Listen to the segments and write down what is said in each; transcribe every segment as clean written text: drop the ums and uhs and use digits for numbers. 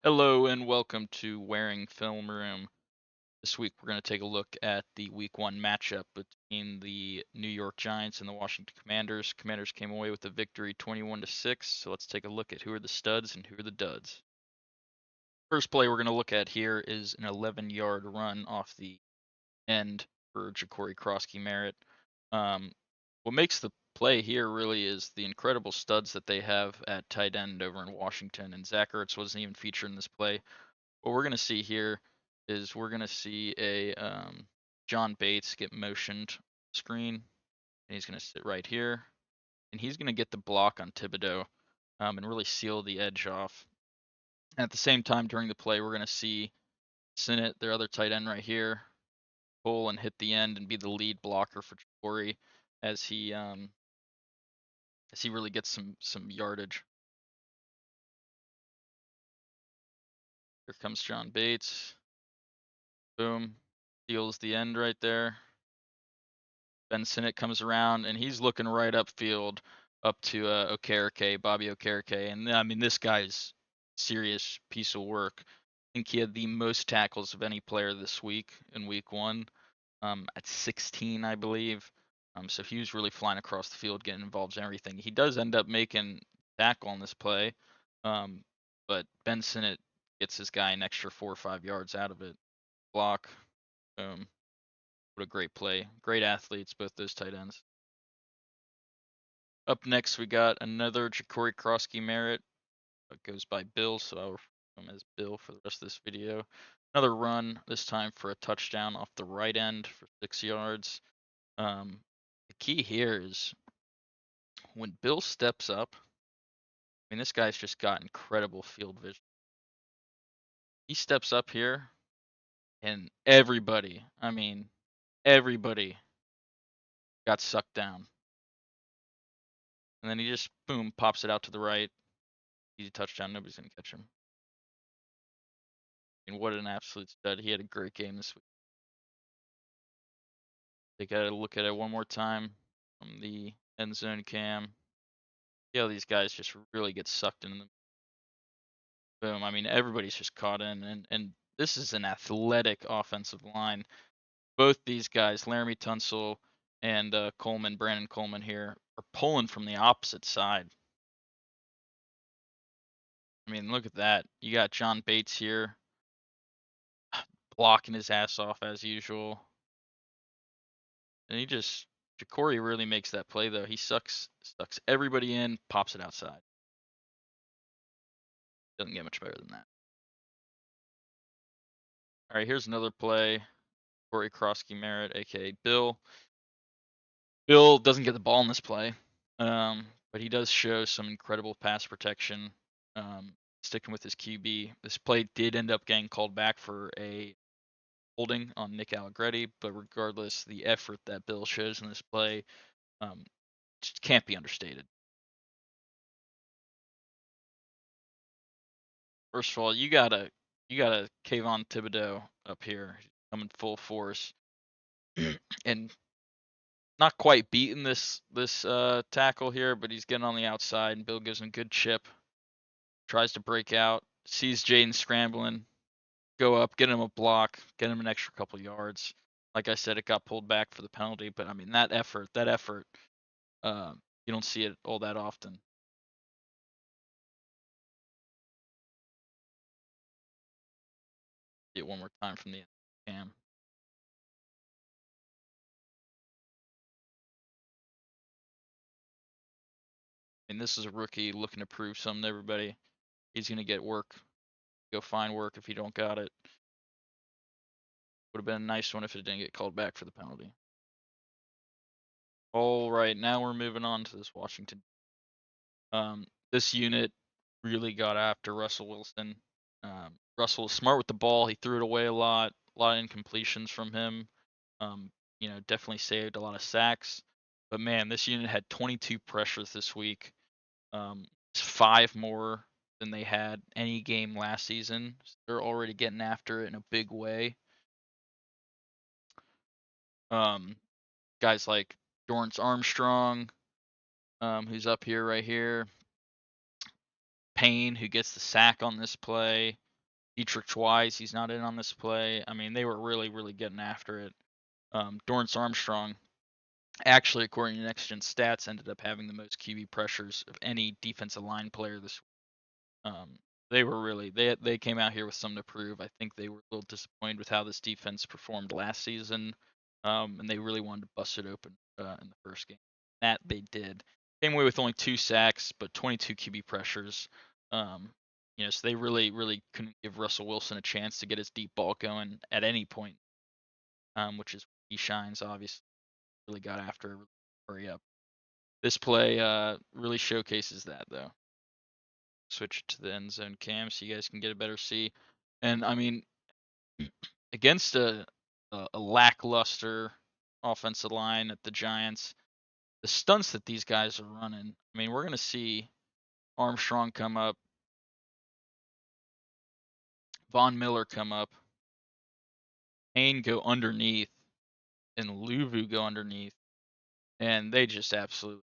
Hello and welcome to Wareing Film Room. This week we're going to take a look at the Week 1 matchup between the New York Giants and the Washington Commanders. Commanders came away with a victory 21-6, so let's take a look at who are the studs and who are the duds. First play we're going to look at here is an 11-yard run off the end for Ja'Cory Krosky-Merritt. What makes the play here really is the incredible studs that they have at tight end over in Washington, and Zach Ertz wasn't even featured in this play. What we're going to see here is we're going to see a John Bates get motioned screen, and he's going to sit right here, and he's going to get the block on Thibodeaux and really seal the edge off. And at the same time, during the play, we're going to see Sinnott, their other tight end right here, pull and hit the end and be the lead blocker for Ja'Cory as he really gets some yardage. Here comes John Bates. Boom, seals the end right there. Ben Sinnott comes around and he's looking right upfield up to Bobby Okereke. And I mean, this guy's serious piece of work. I think he had the most tackles of any player this week in week 1 at 16, I believe. So he was really flying across the field, getting involved in everything. He does end up making tackle on this play, but Ben Sinnott gets this guy an extra 4 or 5 yards out of it. Block, boom. What a great play. Great athletes, both those tight ends. Up next, we got another Ja'Cory Krosky-Merritt. It goes by Bill, so I'll refer to him as Bill for the rest of this video. Another run, this time for a touchdown off the right end for 6 yards. The key here is when Bill steps up, I mean, this guy's just got incredible field vision. He steps up here, and everybody got sucked down. And then he just, boom, pops it out to the right. Easy touchdown. Nobody's going to catch him. And what an absolute stud. He had a great game this week. Take a look at it one more time from the end zone cam. See how these guys just really get sucked into them. Boom. I mean, everybody's just caught in. And this is an athletic offensive line. Both these guys, Laramie Tunsil and Brandon Coleman here, are pulling from the opposite side. I mean, look at that. You got John Bates here blocking his ass off as usual. And Ja'Cory really makes that play though. He sucks everybody in, pops it outside. Doesn't get much better than that. All right, here's another play. Corey Krosky-Merritt, aka Bill. Bill doesn't get the ball in this play, but he does show some incredible pass protection, sticking with his QB. This play did end up getting called back for a holding on Nick Allegretti, but regardless, the effort that Bill shows in this play just can't be understated. First of all, you gotta Kayvon Thibodeaux up here coming full force, and not quite beating this tackle here, but he's getting on the outside, and Bill gives him a good chip. Tries to break out, sees Jaden scrambling, go up, get him a block, get him an extra couple yards. Like I said, it got pulled back for the penalty, but I mean that effort, you don't see it all that often. See it one more time from the cam. I mean, this is a rookie looking to prove something to everybody. He's gonna get work. Go find work if he don't got it. Would have been a nice one if it didn't get called back for the penalty. All right, now we're moving on to this Washington. This unit really got after Russell Wilson. Russell was smart with the ball. He threw it away a lot of incompletions from him. Definitely saved a lot of sacks. But man, this unit had 22 pressures this week. It's 5 more than they had any game last season. So they're already getting after it in a big way. Guys like Dorrance Armstrong, who's up here right here. Payne, who gets the sack on this play. Dietrich Wise, he's not in on this play. I mean, they were really, really getting after it. Dorrance Armstrong, actually, according to Next Gen Stats, ended up having the most QB pressures of any defensive line player this week. They were really they came out here with something to prove. I think they were a little disappointed with how this defense performed last season, and they really wanted to bust it open in the first game. That they did. Came away with only 2 sacks, but 22 QB pressures. So they really, really couldn't give Russell Wilson a chance to get his deep ball going at any point, which is he shines. Obviously, really got after. Hurry up. This play really showcases that though. Switch it to the end zone cam so you guys can get a better see. And I mean, against a lackluster offensive line at the Giants, the stunts that these guys are running. I mean, we're gonna see Armstrong come up, Von Miller come up, Payne go underneath, and Luvu go underneath, and they just absolutely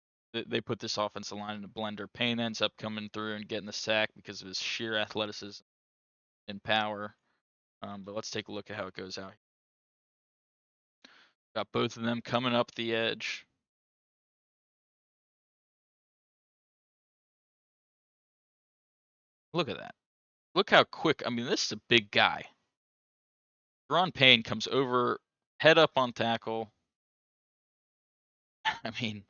they put this offensive line in a blender. Payne ends up coming through and getting the sack because of his sheer athleticism and power. But let's take a look at how it goes out. Got both of them coming up the edge. Look at that. Look how quick. I mean, this is a big guy. Ron Payne comes over, head up on tackle. I mean,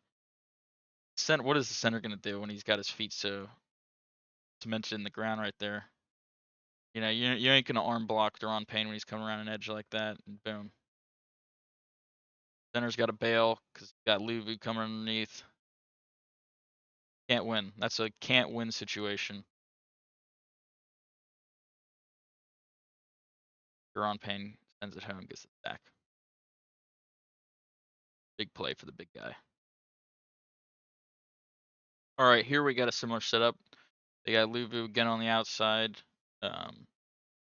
what is the center going to do when he's got his feet so cemented in the ground right there? You ain't going to arm block Deron Payne when he's coming around an edge like that, and boom. Center's got to bail because he's got Luvu coming underneath. Can't win. That's a can't win situation. Deron Payne sends it home, gets it back. Big play for the big guy. All right, here we got a similar setup. They got Luvu again on the outside.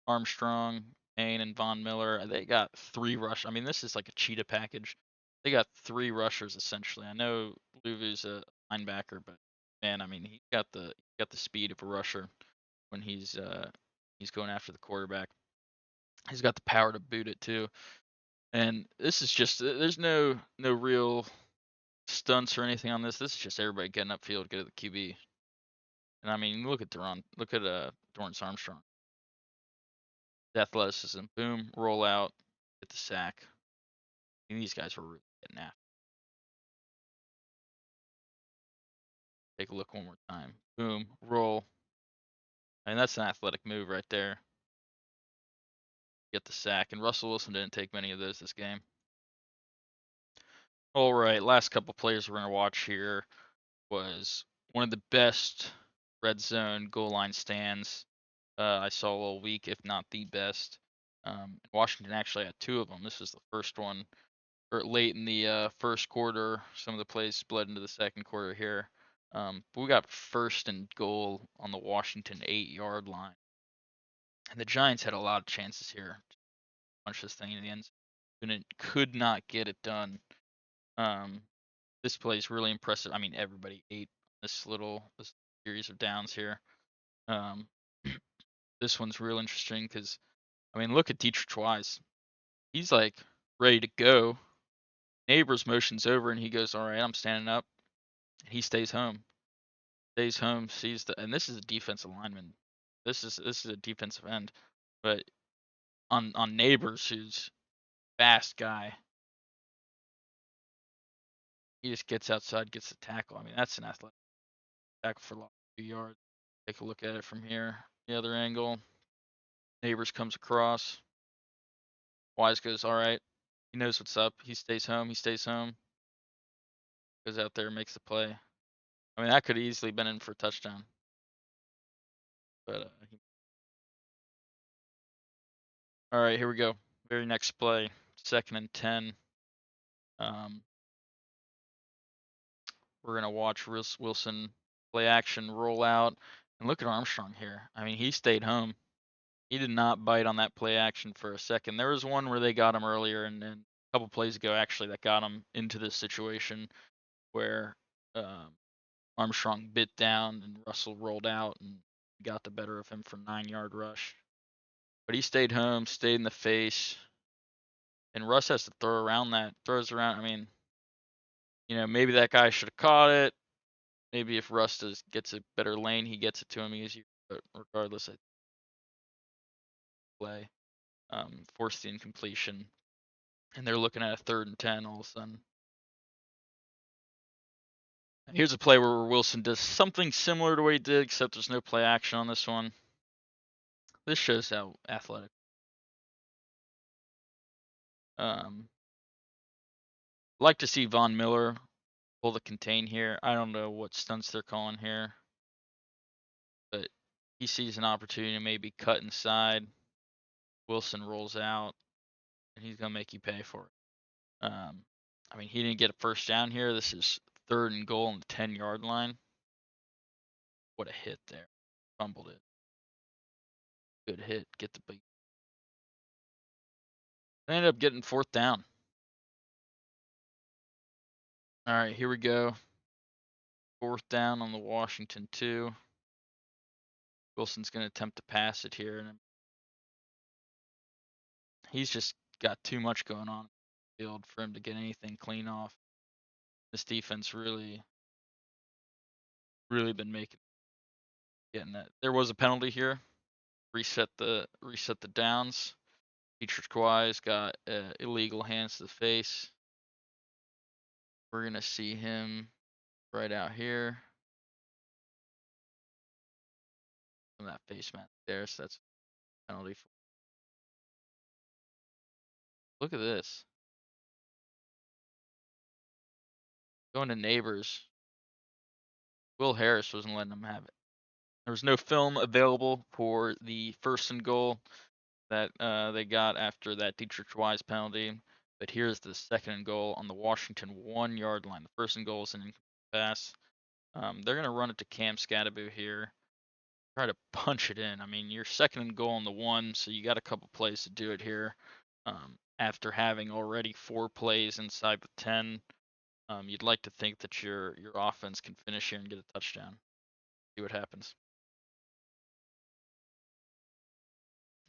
Armstrong, Payne, and Von Miller. They got 3 rush. I mean, this is like a cheetah package. They got 3 rushers essentially. I know Luvu's a linebacker, but man, I mean, he got the speed of a rusher when he's going after the quarterback. He's got the power to boot it too. And this is just there's no real stunts or anything on this. This is just everybody getting upfield, get at the QB. And I mean, look at Dorrance Armstrong. The athleticism, boom, roll out, get the sack. I mean, these guys were really getting after. Take a look one more time. Boom, roll. I mean, that's an athletic move right there. Get the sack. And Russell Wilson didn't take many of those this game. All right, last couple players we're going to watch here was one of the best red zone goal line stands I saw all week, if not the best. Washington actually had 2 of them. This is the first one, or late in the first quarter. Some of the plays bled into the second quarter here. But we got 1st and goal on the Washington 8-yard line. And the Giants had a lot of chances here to punch this thing in the end zone. And it could not get it done. This play is really impressive. I mean, everybody ate this series of downs here. This one's real interesting because, I mean, look at Dietrich Wise. He's like ready to go. Neighbors motions over and he goes, "All right, I'm standing up." And he stays home. Stays home, and this is a defensive lineman. This is a defensive end, but on Neighbors, who's fast guy, he just gets outside, gets the tackle. I mean, that's an athletic tackle for a 2 yards. Take a look at it from here, the other angle. Neighbors comes across. Wise goes, "All right." He knows what's up. He stays home. He stays home. Goes out there, makes the play. I mean, that could have easily been in for a touchdown, but all right, here we go. Very next play, 2nd and 10. We're gonna watch Wilson play action, roll out, and look at Armstrong here. I mean, he stayed home. He did not bite on that play action for a second. There was one where they got him earlier, and then a couple plays ago, actually, that got him into this situation where Armstrong bit down and Russell rolled out and got the better of him for 9-yard rush. But he stayed home, stayed in the face, and Russ has to throw around that. Throws around. I mean, maybe that guy should have caught it. Maybe if Russ gets a better lane, he gets it to him easier. But regardless, I play forced the incompletion, and they're looking at a 3rd and 10 all of a sudden. Here's a play where Wilson does something similar to what he did, except there's no play action on this one. This shows how athletic. Like to see Von Miller pull the contain here. I don't know what stunts they're calling here, but he sees an opportunity to maybe cut inside. Wilson rolls out, and he's gonna make you pay for it. I mean, he didn't get a first down here. This is 3rd and goal on the 10-yard line. What a hit there. Fumbled it. Good hit. Get the big. They ended up getting 4th down. All right, here we go. 4th down on the Washington 2. Wilson's going to attempt to pass it here, and he's just got too much going on in the field for him to get anything clean off. This defense really been getting that. There was a penalty here. Reset the downs. Dietrich Kawhi's got illegal hands to the face. We're going to see him right out here. From that face mask there, so that's a penalty. Look at this. Going to Neighbors. Will Harris wasn't letting him have it. There was no film available for the 1st and goal that they got after that Dietrich Wise penalty. But here's the 2nd and goal on the Washington 1-yard line. The 1st and goal is an incomplete pass. They're going to run it to Cam Scadaboo here. Try to punch it in. I mean, you're 2nd and goal on the 1, so you got a couple plays to do it here. After having already 4 plays inside the 10, you'd like to think that your offense can finish here and get a touchdown. See what happens.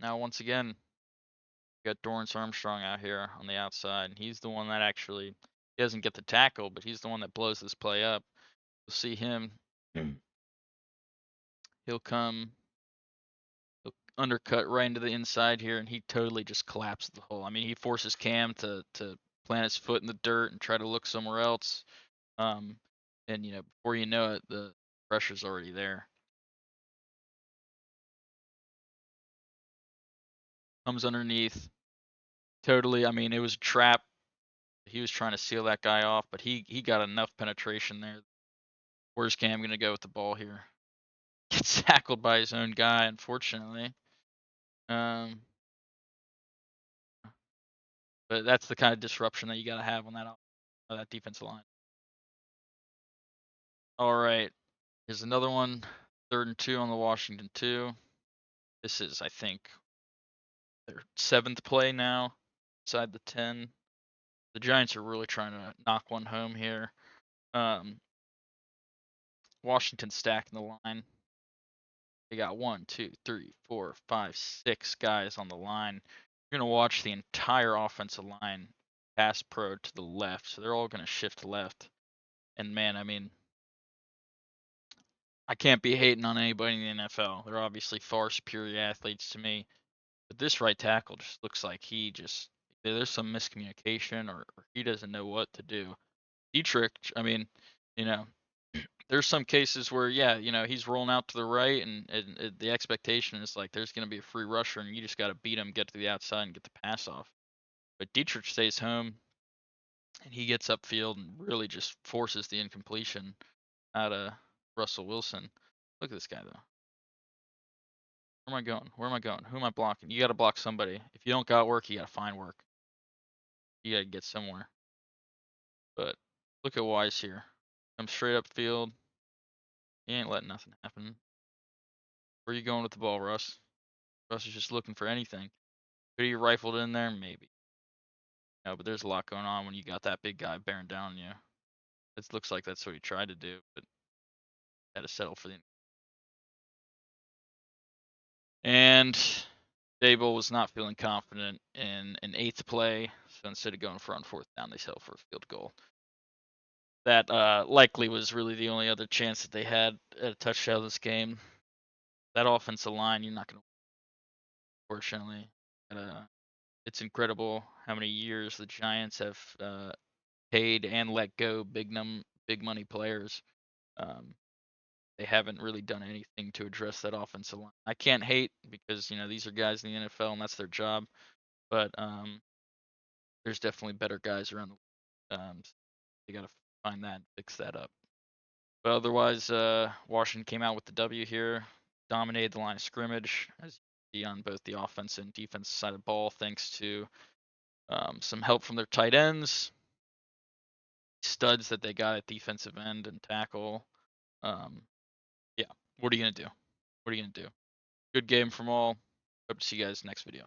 Now, once again, we got Dorrance Armstrong out here on the outside, and he's the one that actually he doesn't get the tackle, but he's the one that blows this play up. You'll see him. He'll undercut right into the inside here, and he totally just collapses the hole. I mean, he forces Cam to plant his foot in the dirt and try to look somewhere else. And before you know it, the pressure's already there. Comes underneath. Totally. I mean, it was a trap. He was trying to seal that guy off, but he got enough penetration there. Where's Cam gonna go with the ball here? Gets tackled by his own guy, unfortunately. But that's the kind of disruption that you got to have on that defensive line. All right, here's another one. 3rd and 2 on the Washington 2. This is, I think, their 7th play now inside the 10. The Giants are really trying to knock one home here. Washington stacking the line. They got 1, 2, 3, 4, 5, 6 guys on the line. You're going to watch the entire offensive line pass pro to the left. So they're all going to shift left. And man, I mean, I can't be hating on anybody in the NFL. They're obviously far superior athletes to me. But this right tackle just looks like there's some miscommunication or he doesn't know what to do. Dietrich, I mean, there's some cases where, he's rolling out to the right and the expectation is like there's going to be a free rusher and you just got to beat him, get to the outside and get the pass off. But Dietrich stays home and he gets upfield and really just forces the incompletion out of Russell Wilson. Look at this guy, though. Where am I going? Where am I going? Who am I blocking? You got to block somebody. If you don't got work, you got to find work. You got to get somewhere. But look at Wise here. Come straight up field. He ain't letting nothing happen. Where are you going with the ball, Russ? Russ is just looking for anything. Could he rifled in there? Maybe. No, but there's a lot going on when you got that big guy bearing down on you. It looks like that's what he tried to do, but had to settle for the. And Dable was not feeling confident in an eighth play, so instead of going for on fourth down, they settled for a field goal. That likely was really the only other chance that they had at a touchdown this game. That offensive line, you're not going to, fortunately. It's incredible how many years the Giants have paid and let go big money players. Um, they haven't really done anything to address that offensive line. I can't hate because these are guys in the NFL and that's their job, but there's definitely better guys around the league. So they got to find that and fix that up. But otherwise, Washington came out with the W here, dominated the line of scrimmage, as you see on both the offense and defense side of the ball, thanks to some help from their tight ends, studs that they got at defensive end and tackle. Um, yeah, what are you gonna do? What are you gonna do? Good game from all. Hope to see you guys next video.